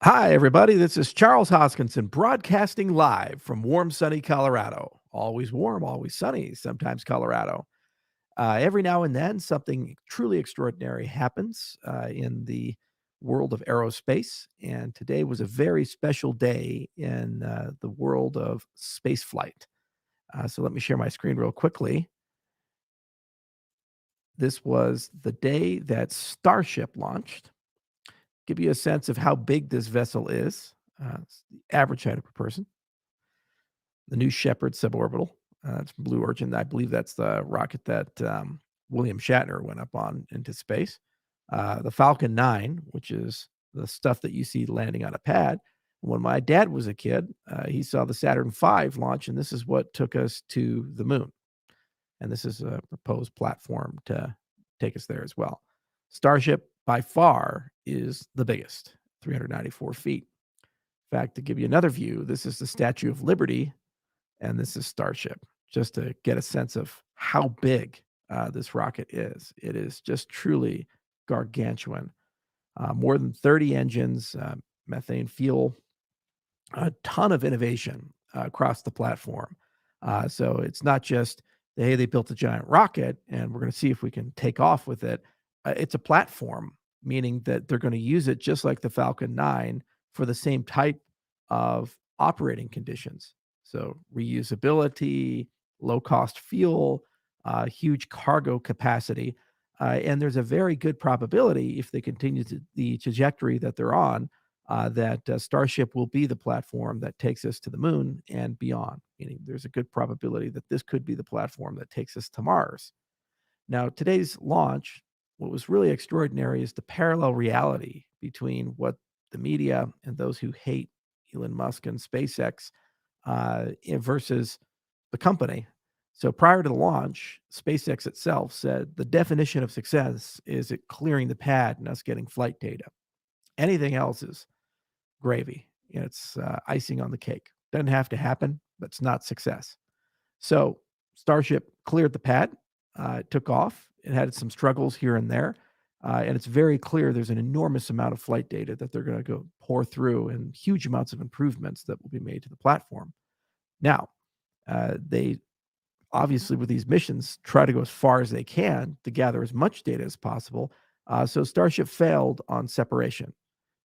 Hi, everybody. This is Charles Hoskinson broadcasting live from warm, sunny Colorado. Always warm, always sunny, sometimes Colorado. Every now and then, something truly extraordinary happens in the world of aerospace. And today was a very special day in the world of space flight. So let me share my screen real quickly. This was the day that Starship launched. Give you a sense of how big this vessel is. It's the average height of a person. The New Shepard suborbital. It's from Blue Origin. I believe that's the rocket that William Shatner went up on into space. The Falcon 9, which is the stuff that you see landing on a pad. When my dad was a kid, he saw the Saturn V launch, and this is what took us to the moon. And this is a proposed platform to take us there as well. Starship, by far, is the biggest, 394 feet. In fact, to give you another view, this is the Statue of Liberty, and this is Starship, just to get a sense of how big this rocket is. It is just truly gargantuan. More than 30 engines, methane fuel, a ton of innovation across the platform. So it's not just, hey, they built a giant rocket and we're going to see if we can take off with it. It's a platform, meaning that they're going to use it just like the Falcon 9 for the same type of operating conditions. So reusability, low cost fuel, huge cargo capacity. And there's a very good probability if they continue the trajectory that they're on that Starship will be the platform that takes us to the moon and beyond, meaning there's a good probability that this could be the platform that takes us to Mars. Now, today's launch, what was really extraordinary is the parallel reality between what the media and those who hate Elon Musk and SpaceX versus the company. So prior to the launch, SpaceX itself said the definition of success is it clearing the pad and us getting flight data. Anything else is gravy. It's icing on the cake. Doesn't have to happen, but it's not success. So Starship cleared the pad. It took off. It had some struggles here and there. And it's very clear there's an enormous amount of flight data that they're going to go pour through and huge amounts of improvements that will be made to the platform. Now, they obviously, with these missions, try to go as far as they can to gather as much data as possible. So Starship failed on separation.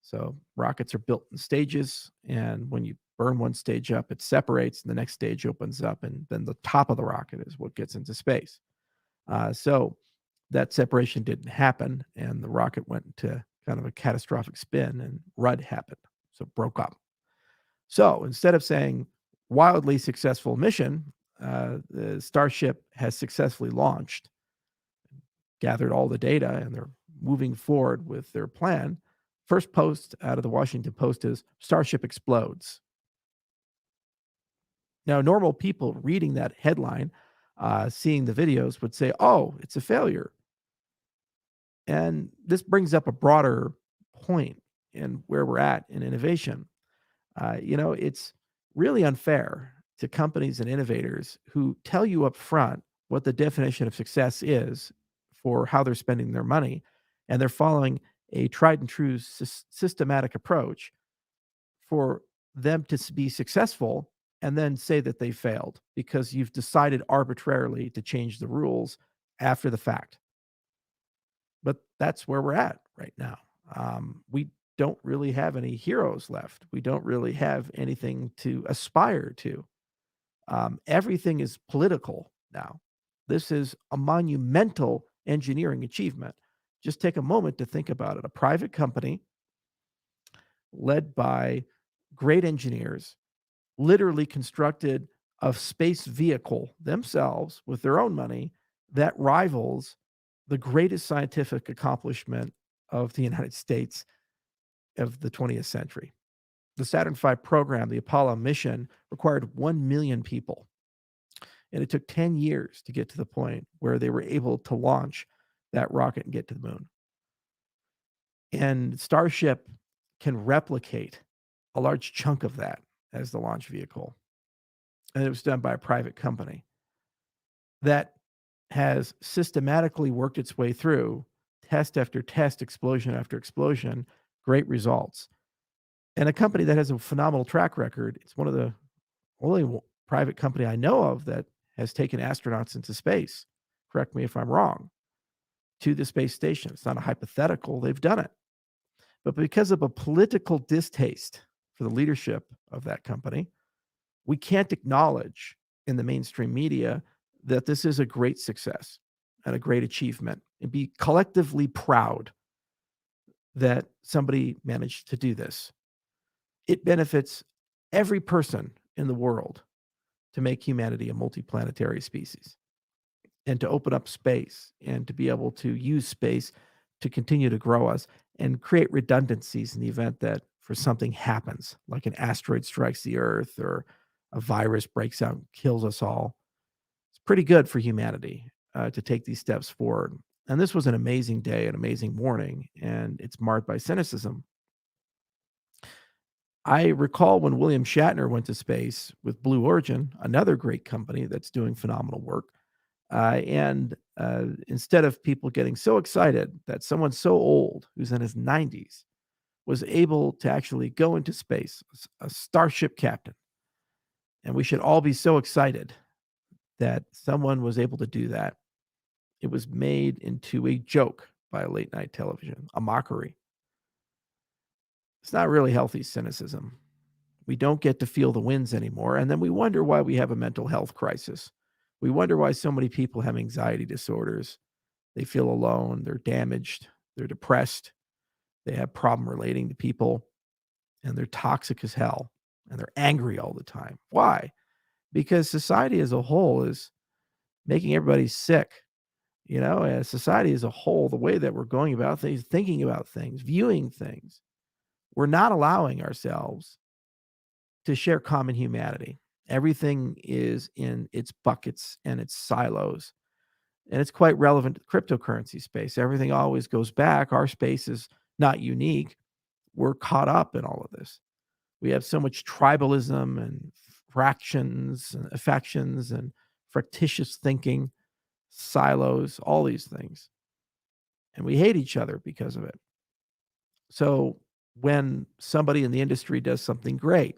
So rockets are built in stages, and when you burn one stage up, it separates, and the next stage opens up, and then the top of the rocket is what gets into space. So that separation didn't happen, and the rocket went into kind of a catastrophic spin, and RUD happened, so it broke up. So instead of saying wildly successful mission, the Starship has successfully launched, gathered all the data, and they're moving forward with their plan. First post out of the Washington Post is Starship explodes. Now, normal people reading that headline, seeing the videos would say, oh, it's a failure. And this brings up a broader point in where we're at in innovation. It's really unfair to companies and innovators who tell you up front what the definition of success is for how they're spending their money, and they're following a tried and true systematic approach for them to be successful and then say that they failed because you've decided arbitrarily to change the rules after the fact. But that's where we're at right now. We don't really have any heroes left. We don't really have anything to aspire to. Everything is political now. This is a monumental engineering achievement. Just take a moment to think about it. A private company led by great engineers literally constructed a space vehicle themselves with their own money that rivals the greatest scientific accomplishment of the United States of the 20th century. The Saturn V program, the Apollo mission, required 1 million people. And it took 10 years to get to the point where they were able to launch that rocket and get to the moon. And Starship can replicate a large chunk of that as the launch vehicle. And it was done by a private company that has systematically worked its way through test after test, explosion after explosion, great results. And a company that has a phenomenal track record, it's one of the only private company I know of that has taken astronauts into space. Correct me if I'm wrong, to the space station. It's not a hypothetical, they've done it. But because of a political distaste for the leadership of that company, we can't acknowledge in the mainstream media that this is a great success and a great achievement and be collectively proud that somebody managed to do this. It benefits every person in the world to make humanity a multiplanetary species and to open up space and to be able to use space to continue to grow us and create redundancies in the event that for something happens, like an asteroid strikes the Earth or a virus breaks out and kills us all. It's pretty good for humanity to take these steps forward. And this was an amazing day, an amazing morning, and it's marred by cynicism. I recall when William Shatner went to space with Blue Origin, another great company that's doing phenomenal work. And instead of people getting so excited that someone so old, who's in his 90s, was able to actually go into space, a Starship captain, and we should all be so excited that someone was able to do that. It was made into a joke by late night television, a mockery. It's not really healthy cynicism. We don't get to feel the winds anymore, and then we wonder why we have a mental health crisis. We wonder why so many people have anxiety disorders. They feel alone, they're damaged, they're depressed, they have problem relating to people, and they're toxic as hell, and they're angry all the time. Why? Because society as a whole is making everybody sick. As society as a whole, the way that we're going about things, thinking about things, viewing things, we're not allowing ourselves to share common humanity. Everything is in its buckets and its silos. And it's quite relevant to the cryptocurrency space. Everything always goes back. Our space is not unique. We're caught up in all of this. We have so much tribalism and fractions and affections and fractious thinking, silos, all these things. And we hate each other because of it. So when somebody in the industry does something great,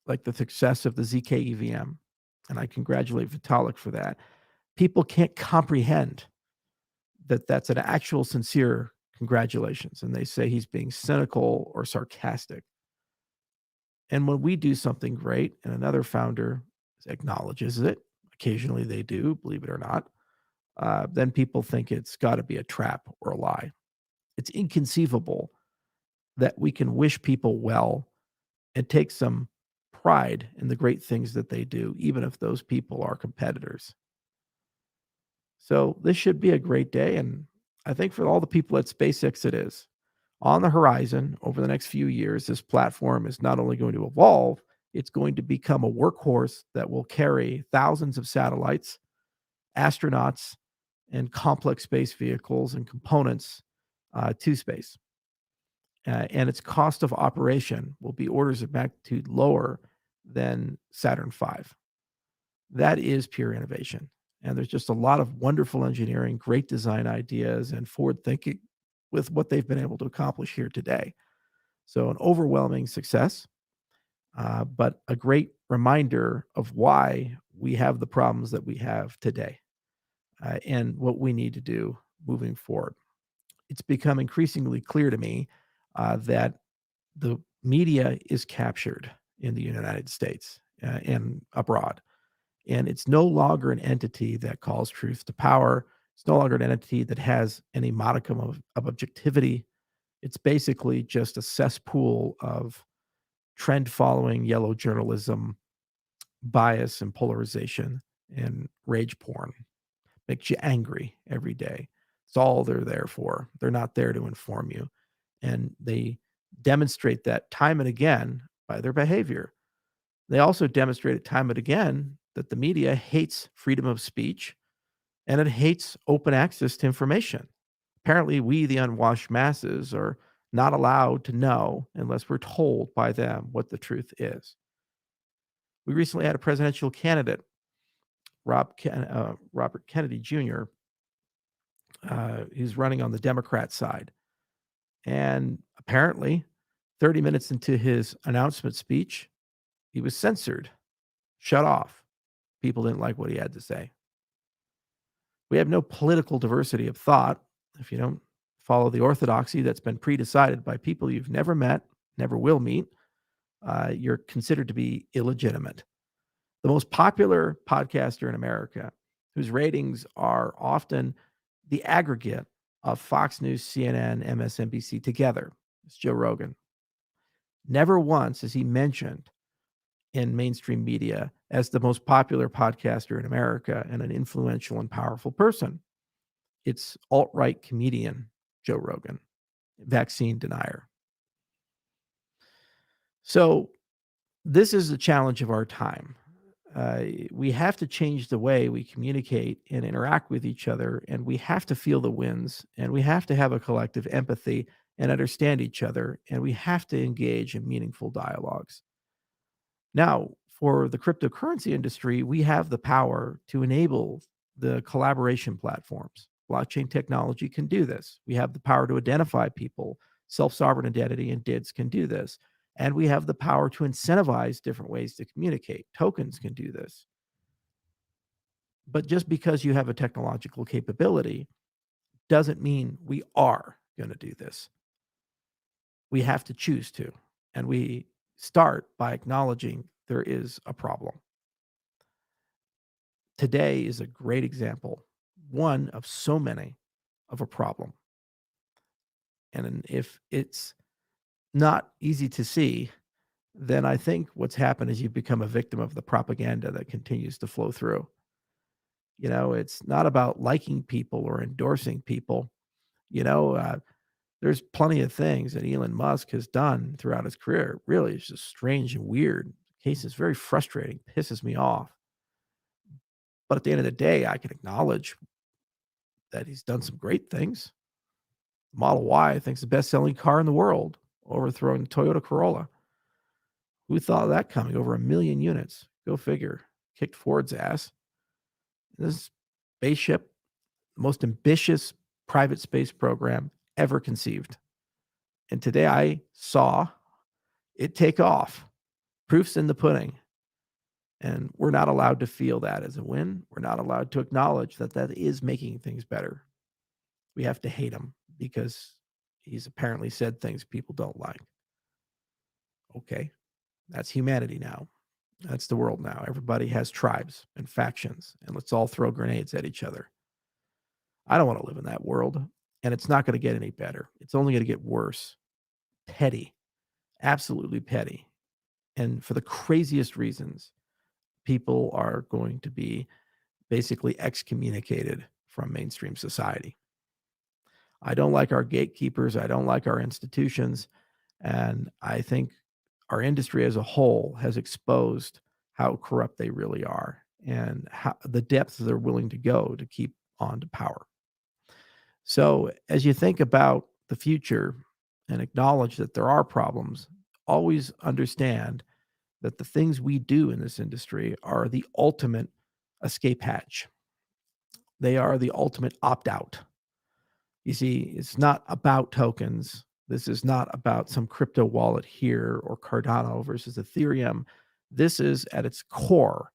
like the success of the ZK EVM, and I congratulate Vitalik for that, people can't comprehend that that's an actual sincere congratulations, and they say he's being cynical or sarcastic. And when we do something great and another founder acknowledges it, occasionally they do, believe it or not, then people think it's got to be a trap or a lie. It's inconceivable that we can wish people well and take some pride in the great things that they do, even if those people are competitors. So this should be a great day. And I think for all the people at SpaceX, it is. On the horizon over the next few years, this platform is not only going to evolve, it's going to become a workhorse that will carry thousands of satellites, astronauts, and complex space vehicles and components to space. And its cost of operation will be orders of magnitude lower than Saturn V. That is pure innovation. And there's just a lot of wonderful engineering, great design ideas, and forward thinking with what they've been able to accomplish here today. So, an overwhelming success, but a great reminder of why we have the problems that we have today and what we need to do moving forward. It's become increasingly clear to me that the media is captured in the United States and abroad. And it's no longer an entity that calls truth to power. It's no longer an entity that has any modicum of objectivity. It's basically just a cesspool of trend following, yellow journalism, bias and polarization, and rage porn. Makes you angry every day. It's all they're there for. They're not there to inform you. And they demonstrate that time and again by their behavior. They also demonstrated time and again that the media hates freedom of speech and it hates open access to information. Apparently, we, the unwashed masses, are not allowed to know unless we're told by them what the truth is. We recently had a presidential candidate, Robert Kennedy Jr., who's running on the Democrat side. And apparently, 30 minutes into his announcement speech, he was censored, shut off. People didn't like what he had to say. We have no political diversity of thought if you don't follow the orthodoxy that's been pre-decided by people you've never met, never will meet. You're considered to be illegitimate. The most popular podcaster in America, whose ratings are often the aggregate of Fox News, CNN, MSNBC together, is Joe Rogan. Never once is he mentioned in mainstream media as the most popular podcaster in America and an influential and powerful person. It's alt-right comedian Joe Rogan, vaccine denier. So this is the challenge of our time. We have to change the way we communicate and interact with each other, and we have to feel the winds, and we have to have a collective empathy and understand each other, and we have to engage in meaningful dialogues. Now, for the cryptocurrency industry, we have the power to enable the collaboration platforms. Blockchain technology can do this. We have the power to identify people. Self-sovereign identity and DIDs can do this. And we have the power to incentivize different ways to communicate. Tokens can do this. But just because you have a technological capability doesn't mean we are going to do this. We have to choose to. And we start by acknowledging there is a problem. Today is a great example, one of so many, of a problem. And if it's not easy to see, then I think what's happened is you've become a victim of the propaganda that continues to flow through. You know, it's not about liking people or endorsing people. You know, there's plenty of things that Elon Musk has done throughout his career. Really, it's just strange and weird. The case is very frustrating, pisses me off. But at the end of the day, I can acknowledge that he's done some great things. Model Y, I think, is the best-selling car in the world, overthrowing the Toyota Corolla. Who thought of that coming? Over 1,000,000 units. Go figure. Kicked Ford's ass. This spaceship, the most ambitious private space program ever conceived. And today I saw it take off. Proof's in the pudding. And we're not allowed to feel that as a win. We're not allowed to acknowledge that that is making things better. We have to hate him because he's apparently said things people don't like. Okay, that's humanity now. That's the world now. Everybody has tribes and factions, and let's all throw grenades at each other. I don't want to live in that world, and it's not going to get any better. It's only going to get worse. Petty, absolutely petty. And for the craziest reasons, people are going to be basically excommunicated from mainstream society. I don't like our gatekeepers. I don't like our institutions. And I think our industry as a whole has exposed how corrupt they really are and how the depths they're willing to go to keep on to power. So as you think about the future and acknowledge that there are problems, always understand that the things we do in this industry are the ultimate escape hatch. They are the ultimate opt out. You see, it's not about tokens. This is not about some crypto wallet here or Cardano versus Ethereum. This is at its core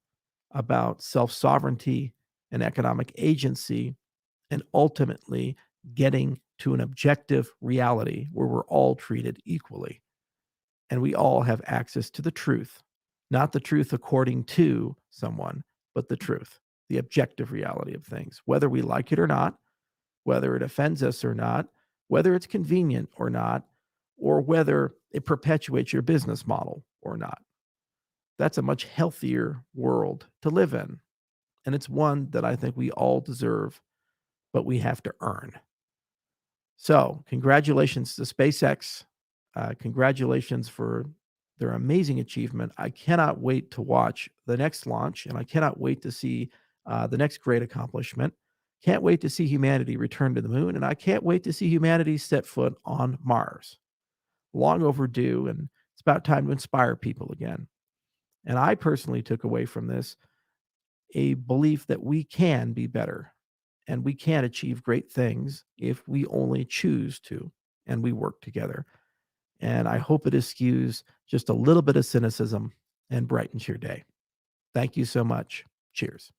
about self sovereignty and economic agency, and ultimately getting to an objective reality where we're all treated equally and we all have access to the truth, not the truth according to someone, but the truth, the objective reality of things, whether we like it or not, whether it offends us or not, whether it's convenient or not, or whether it perpetuates your business model or not. That's a much healthier world to live in. And it's one that I think we all deserve, but we have to earn. So, congratulations to SpaceX. Congratulations for their amazing achievement. I cannot wait to watch the next launch, and I cannot wait to see the next great accomplishment. Can't wait to see humanity return to the moon, and I can't wait to see humanity set foot on Mars. Long overdue, and it's about time to inspire people again. And I personally took away from this a belief that we can be better and we can achieve great things if we only choose to and we work together. And I hope it eschews just a little bit of cynicism and brightens your day. Thank you so much. Cheers.